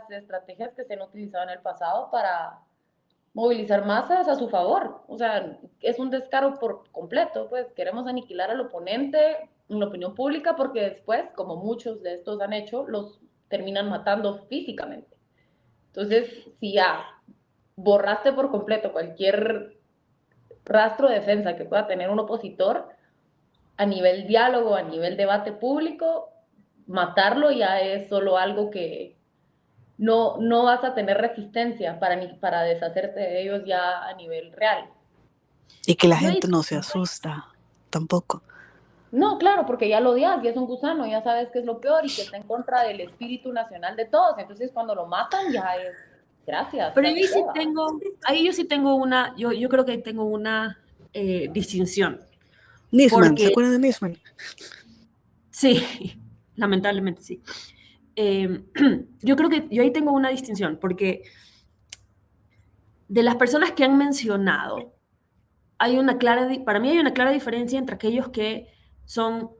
las estrategias que se han utilizado en el pasado para movilizar masas a su favor. O sea, es un descaro por completo, pues queremos aniquilar al oponente en la opinión pública porque después, como muchos de estos han hecho, los terminan matando físicamente. Entonces, si ya borraste por completo cualquier rastro de defensa que pueda tener un opositor, a nivel diálogo, a nivel debate público, matarlo ya es solo algo que no vas a tener resistencia para deshacerte de ellos ya a nivel real. Y que la gente no se asusta tampoco. No, claro, porque ya lo odias, ya es un gusano, ya sabes que es lo peor y que está en contra del espíritu nacional de todos. Entonces, cuando lo matan, ya es gracias. Pero ahí yo sí tengo una, yo creo que tengo una distinción. Nisman, ¿se acuerdan de Nisman? Sí, lamentablemente sí. Yo creo que yo ahí tengo una distinción, porque de las personas que han mencionado, para mí hay una clara diferencia entre aquellos que son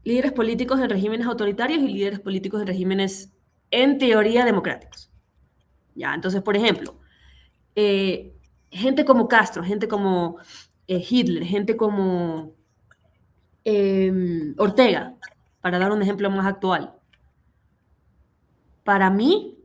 líderes políticos en regímenes autoritarios y líderes políticos en regímenes, en teoría, democráticos. Ya, entonces, por ejemplo, gente como Castro, gente como Hitler, gente como Ortega, para dar un ejemplo más actual. Para mí,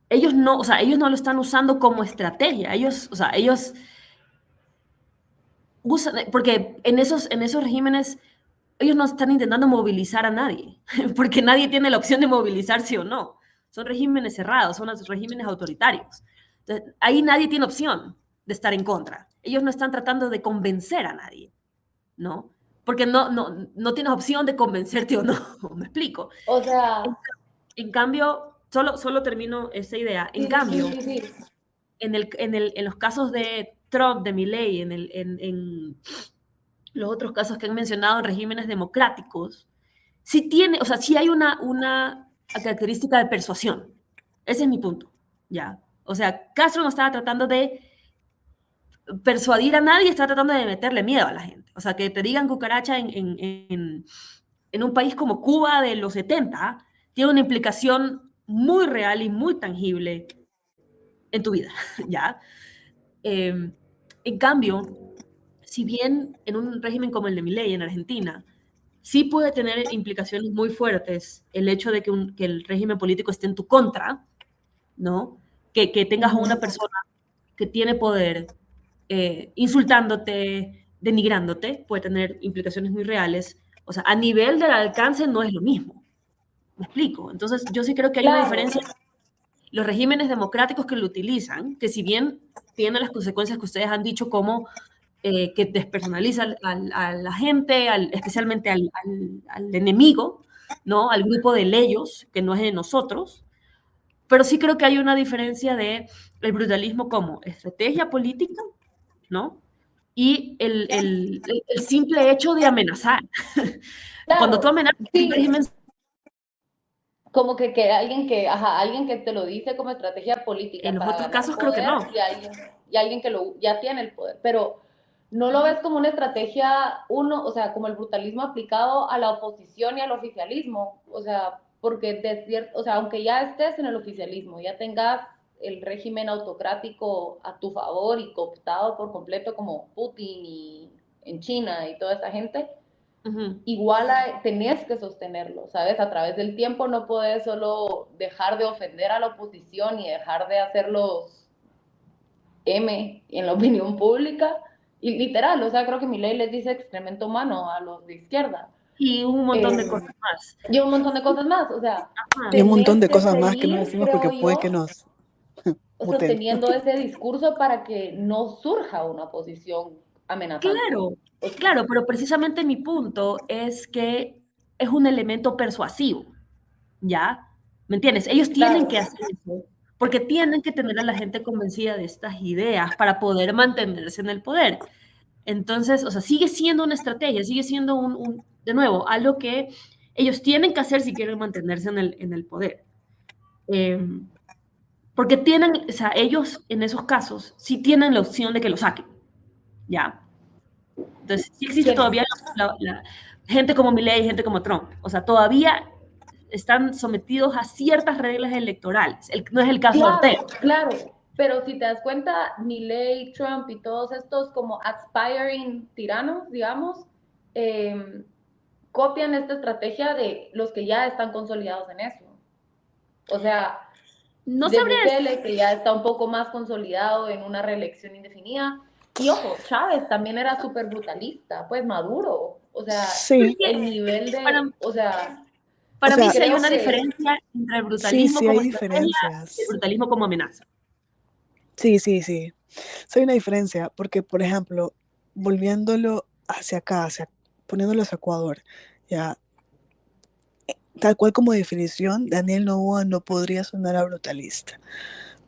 ellos no lo están usando como estrategia. Ellos usan, porque en esos regímenes, ellos no están intentando movilizar a nadie, porque nadie tiene la opción de movilizarse o no. Son regímenes cerrados, son regímenes autoritarios. Entonces, ahí nadie tiene opción de estar en contra. Ellos no están tratando de convencer a nadie, ¿no? Porque no tienes opción de convencerte o no, ¿me explico? O sea... En cambio, solo termino esa idea. En cambio, sí. En los casos de Trump, de Milei, en los otros casos que han mencionado en regímenes democráticos, sí hay una característica de persuasión. Ese es mi punto, ¿ya? O sea, Castro no estaba tratando de persuadir a nadie, estaba tratando de meterle miedo a la gente. O sea, que te digan cucaracha en un país como Cuba de los 70, tiene una implicación muy real y muy tangible en tu vida, ¿ya? En cambio, si bien en un régimen como el de Milei en Argentina, sí puede tener implicaciones muy fuertes el hecho de que el régimen político esté en tu contra, ¿no? Que tengas a una persona que tiene poder insultándote, denigrándote, puede tener implicaciones muy reales. O sea, a nivel del alcance no es lo mismo. ¿Me explico? Entonces, yo sí creo que hay una diferencia. Los regímenes democráticos que lo utilizan, que si bien tienen las consecuencias que ustedes han dicho, como que despersonaliza a la gente, especialmente al enemigo, ¿no? Al grupo de ellos, que no es de nosotros, pero sí creo que hay una diferencia de el brutalismo como estrategia política, ¿no? Y el simple hecho de amenazar. Claro, cuando tú amenazas sí. un régimen... Como que alguien que te lo dice como estrategia política. En los para otros ganar casos poder, creo que no. Y alguien que ya tiene el poder. Pero no lo ves como una estrategia, o sea, como el brutalismo aplicado a la oposición y al oficialismo. O sea, porque o sea, aunque ya estés en el oficialismo, ya tengas el régimen autocrático a tu favor y cooptado por completo como Putin y en China y toda esa gente, igual tenés que sostenerlo, ¿sabes? A través del tiempo no podés solo dejar de ofender a la oposición y dejar de hacerlos M en la opinión pública. Y literal, o sea, creo que Milei les dice excremento humano a los de izquierda. Y un montón de cosas más. Y un montón de cosas más, o sea. Y un montón de cosas más que no decimos porque puede que nos sosteniendo ese discurso para que no surja una posición amenazante. Claro, pero precisamente mi punto es que es un elemento persuasivo, ¿ya? ¿Me entiendes? Ellos tienen que hacer eso, porque tienen que tener a la gente convencida de estas ideas para poder mantenerse en el poder. Entonces, o sea, sigue siendo una estrategia, sigue siendo de nuevo, algo que ellos tienen que hacer si quieren mantenerse en el poder. Porque o sea, ellos en esos casos sí tienen la opción de que lo saquen, ¿ya? Entonces, sí existe todavía la gente como Milei y gente como Trump. O sea, todavía están sometidos a ciertas reglas electorales. No es el caso de Ortega. Claro, pero si te das cuenta, Milei, Trump y todos estos como aspiring tiranos, digamos, copian esta estrategia de los que ya están consolidados en eso. O sea, no de sabría Bukele, que ya está un poco más consolidado en una reelección indefinida. Y ojo, Chávez también era súper brutalista, pues Maduro. O sea, Sí. el nivel de... Para O sea, mí sí hay una que- diferencia entre el sí, brutalismo sí como hay estrategia y el diferencias. brutalismo como amenaza. Sí, sí, sí. Sí hay una diferencia, porque, por ejemplo, volviéndolo hacia acá, poniéndolo hacia Ecuador, ya, tal cual como definición, Daniel Noboa no podría sonar a brutalista.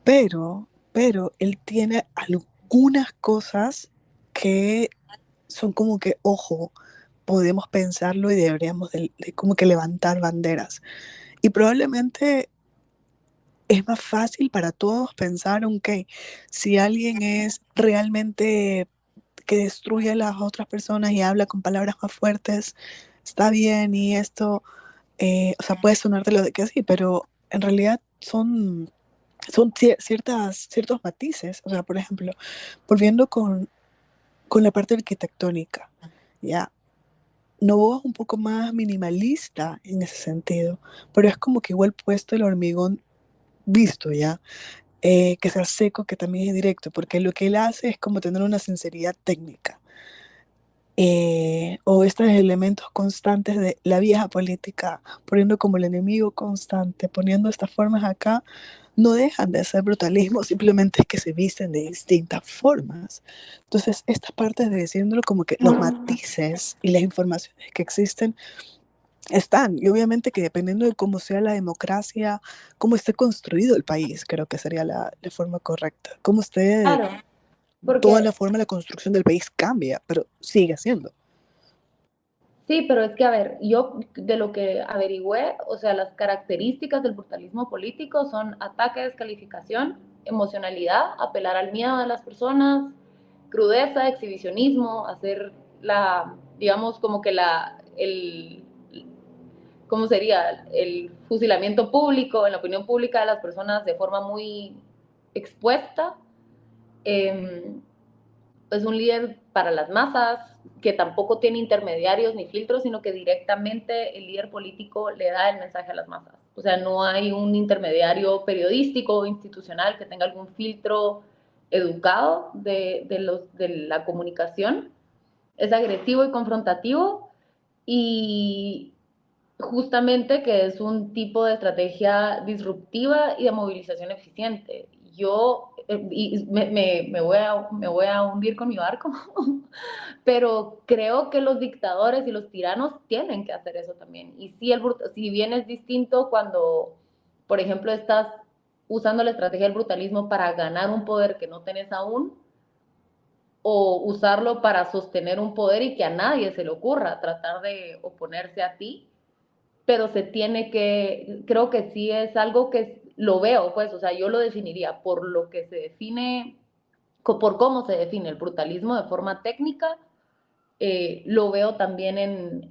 Pero él tiene algunas cosas que son como que, ojo, podemos pensarlo y deberíamos de como que levantar banderas. Y probablemente es más fácil para todos pensar, ok, si alguien es realmente que destruye a las otras personas y habla con palabras más fuertes, está bien y esto, o sea, puede sonarte lo de que sí, pero en realidad son ciertos matices. O sea, por ejemplo, volviendo con la parte arquitectónica, ya, Novoa es un poco más minimalista en ese sentido, pero es como que igual puesto el hormigón visto, ya, que sea seco, que también es directo, porque lo que él hace es como tener una sinceridad técnica. O estos elementos constantes de la vieja política, poniendo como el enemigo constante, poniendo estas formas acá, no dejan de ser brutalismo, simplemente es que se visten de distintas formas. Entonces, estas partes de diciéndolo como que los matices y las informaciones que existen están, y obviamente que dependiendo de cómo sea la democracia, cómo esté construido el país, creo que sería la forma correcta. Cómo esté, Claro, toda porque la forma de la construcción del país cambia, pero sigue siendo. sí, pero es que, a ver, yo de lo que averigüé, o sea, las características del brutalismo político son ataque, descalificación, emocionalidad, apelar al miedo de las personas, crudeza, exhibicionismo, hacer digamos, como que ¿cómo sería? El fusilamiento público en la opinión pública de las personas de forma muy expuesta. Es un líder para las masas, que tampoco tiene intermediarios ni filtros, sino que directamente el líder político le da el mensaje a las masas. O sea, no hay un intermediario periodístico o institucional que tenga algún filtro educado de la comunicación. Es agresivo y confrontativo, y justamente que es un tipo de estrategia disruptiva y de movilización eficiente. Yo me voy a hundir con mi barco, pero creo que los dictadores y los tiranos tienen que hacer eso también. Y si bien es distinto cuando, por ejemplo, estás usando la estrategia del brutalismo para ganar un poder que no tenés aún, o usarlo para sostener un poder y que a nadie se le ocurra tratar de oponerse a ti, pero creo que sí es algo que lo veo, pues, o sea, yo lo definiría por lo que se define, por cómo se define el brutalismo de forma técnica. Lo veo también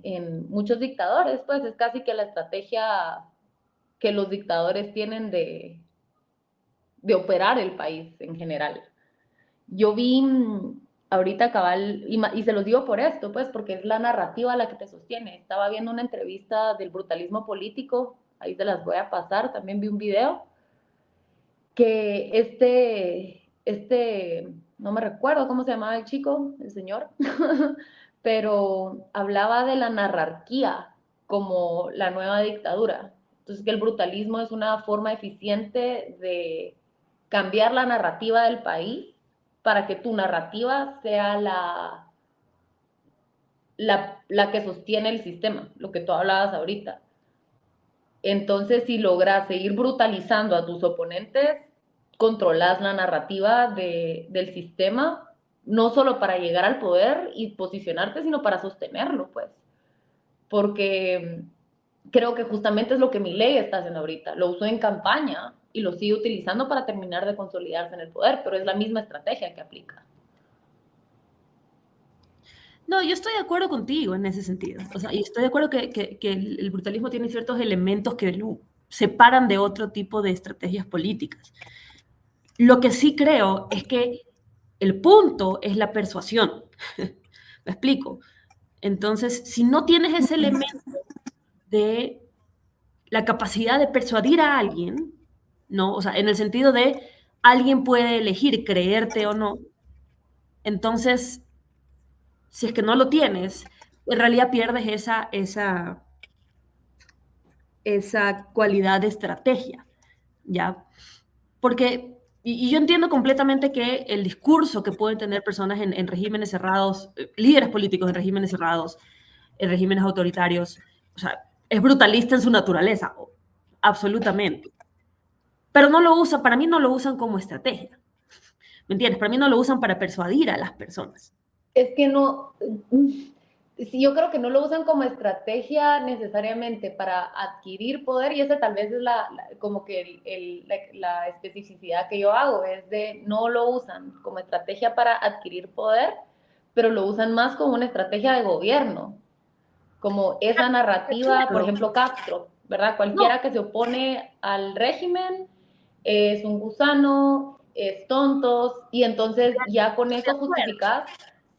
en muchos dictadores, pues es casi que la estrategia que los dictadores tienen de operar el país en general. Yo vi ahorita cabal, y se los digo por esto, pues, porque es la narrativa la que te sostiene. Estaba viendo una entrevista del brutalismo político, ahí te las voy a pasar, también vi un video, que no me recuerdo cómo se llamaba el chico, el señor, pero hablaba de la nararquía como la nueva dictadura. Entonces, que el brutalismo es una forma eficiente de cambiar la narrativa del país para que tu narrativa sea la que sostiene el sistema, lo que tú hablabas ahorita. Entonces, si logras seguir brutalizando a tus oponentes, controlas la narrativa del sistema, no solo para llegar al poder y posicionarte, sino para sostenerlo, pues. Porque creo que justamente es lo que Milei está haciendo ahorita. Lo usó en campaña y lo sigue utilizando para terminar de consolidarse en el poder, pero es la misma estrategia que aplica. No, yo estoy de acuerdo contigo en ese sentido. O sea, y estoy de acuerdo que el brutalismo tiene ciertos elementos que lo separan de otro tipo de estrategias políticas. Lo que sí creo es que el punto es la persuasión. ¿Me explico? Entonces, si no tienes ese elemento de la capacidad de persuadir a alguien, ¿no? O sea, en el sentido de alguien puede elegir creerte o no, entonces, si es que no lo tienes, en realidad pierdes esa cualidad de estrategia, ¿ya? Porque, y yo entiendo completamente que el discurso que pueden tener personas en regímenes cerrados, líderes políticos en regímenes cerrados, en regímenes autoritarios, o sea, es brutalista en su naturaleza, absolutamente. Pero no lo usan, para mí no lo usan como estrategia, ¿me entiendes? Para mí no lo usan para persuadir a las personas. Es que no, sí, yo creo que no lo usan como estrategia necesariamente para adquirir poder y esa tal vez es como que la especificidad que yo hago, es de no lo usan como estrategia para adquirir poder, pero lo usan más como una estrategia de gobierno, como esa narrativa, por Claro. ejemplo, Castro, ¿verdad? No, Cualquiera que se opone al régimen es un gusano, es tontos, y entonces ya con de eso acuerdo. justificas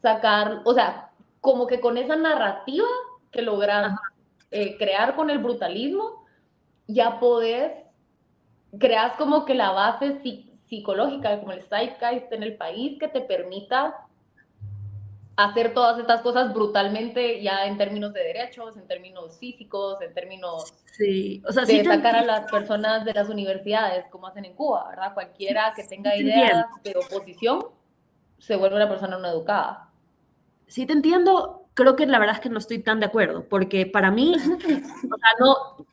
sacar, o sea, como que con esa narrativa que logras Ajá. crear con el brutalismo, ya podés, creas como que la base psicológica, como el zeitgeist en el país que te permita hacer todas estas cosas brutalmente ya en términos de derechos, en términos físicos, en términos Sí, o sea, de sacar a las personas de las universidades, como hacen en Cuba, ¿verdad? sí, Cualquiera que sí tenga te entiendo. ideas de oposición se vuelve una persona no educada. Sí te entiendo, creo que la verdad es que no estoy tan de acuerdo, porque para mí, o sea, no,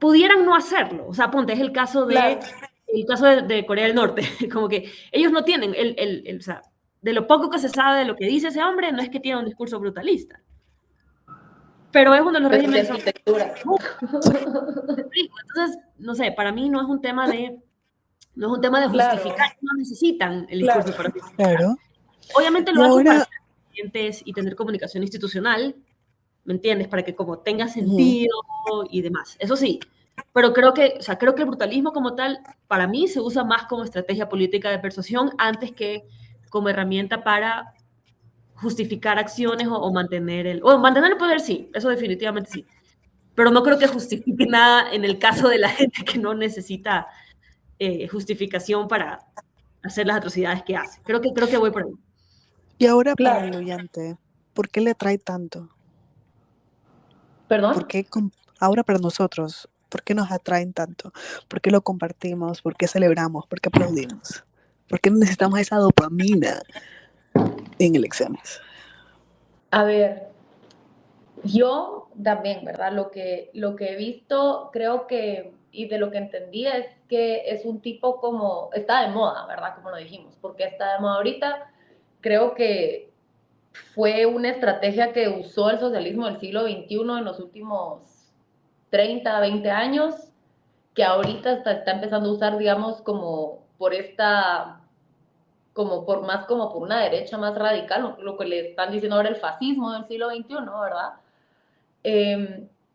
pudieran no hacerlo. O sea, ponte, es Claro, el caso de Corea del Norte, como que ellos no tienen, o sea, de lo poco que se sabe de lo que dice ese hombre, no es que tiene un discurso brutalista, pero es uno de los pero de regímenes. arquitectura. Entonces, no sé, para mí no es un tema de Claro, justificar, no necesitan el claro. discurso para justificar. Claro. Obviamente Y lo hacen para ahora, ser eficientes y tener comunicación institucional, ¿me entiendes? Para que como tenga ujú, sentido y demás. Eso sí, pero creo que el brutalismo como tal, para mí se usa más como estrategia política de persuasión antes que como herramienta para justificar acciones o mantener el poder, sí, eso definitivamente sí. Pero no creo que justifique nada en el caso de la gente que no necesita justificación para hacer las atrocidades que hace. Creo que voy por ahí. y ahora para el Claro. oyente, ¿por qué le atrae tanto? ¿Perdón? ¿Por qué ahora para nosotros, por qué nos atraen tanto? ¿Por qué lo compartimos? ¿Por qué celebramos? ¿Por qué aplaudimos? ¿Por qué necesitamos esa dopamina en elecciones? A ver, yo también, ¿verdad? Lo que he visto, creo que, y de lo que entendí es que es un tipo como, está de moda, ¿verdad? Como lo dijimos, porque está de moda ahorita. Creo que fue una estrategia que usó el socialismo del siglo XXI en los últimos 30, 20 años, que ahorita está empezando a usar, digamos, como por una derecha más radical, lo que le están diciendo ahora el fascismo del siglo XXI, ¿verdad?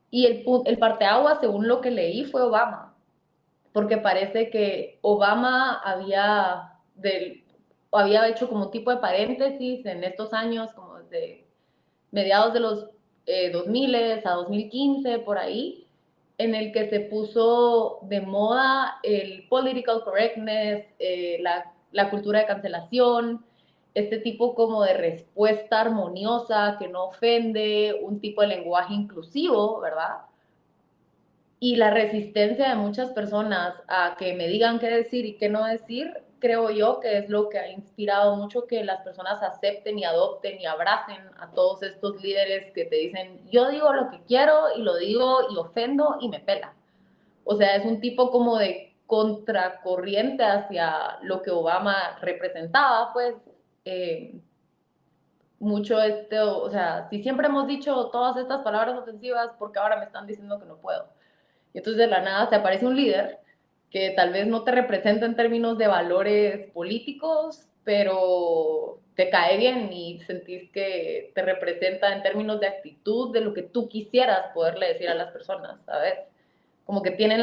Y el parteaguas, según lo que leí, fue Obama, porque parece que Obama había hecho como un tipo de paréntesis en estos años, como desde mediados de los 2000 a 2015, por ahí, en el que se puso de moda el political correctness, la cultura de cancelación, este tipo como de respuesta armoniosa que no ofende, un tipo de lenguaje inclusivo, ¿verdad? Y la resistencia de muchas personas a que me digan qué decir y qué no decir, creo yo que es lo que ha inspirado mucho que las personas acepten y adopten y abracen a todos estos líderes que te dicen, yo digo lo que quiero y lo digo y ofendo y me pela. O sea, es un tipo como de contracorriente hacia lo que Obama representaba, pues, eh, mucho o sea, si siempre hemos dicho todas estas palabras ofensivas, porque ahora me están diciendo que no puedo. Y entonces de la nada se aparece un líder que tal vez no te representa en términos de valores políticos, pero te cae bien y sentís que te representa en términos de actitud de lo que tú quisieras poderle decir a las personas, ¿sabes? Como que tienen la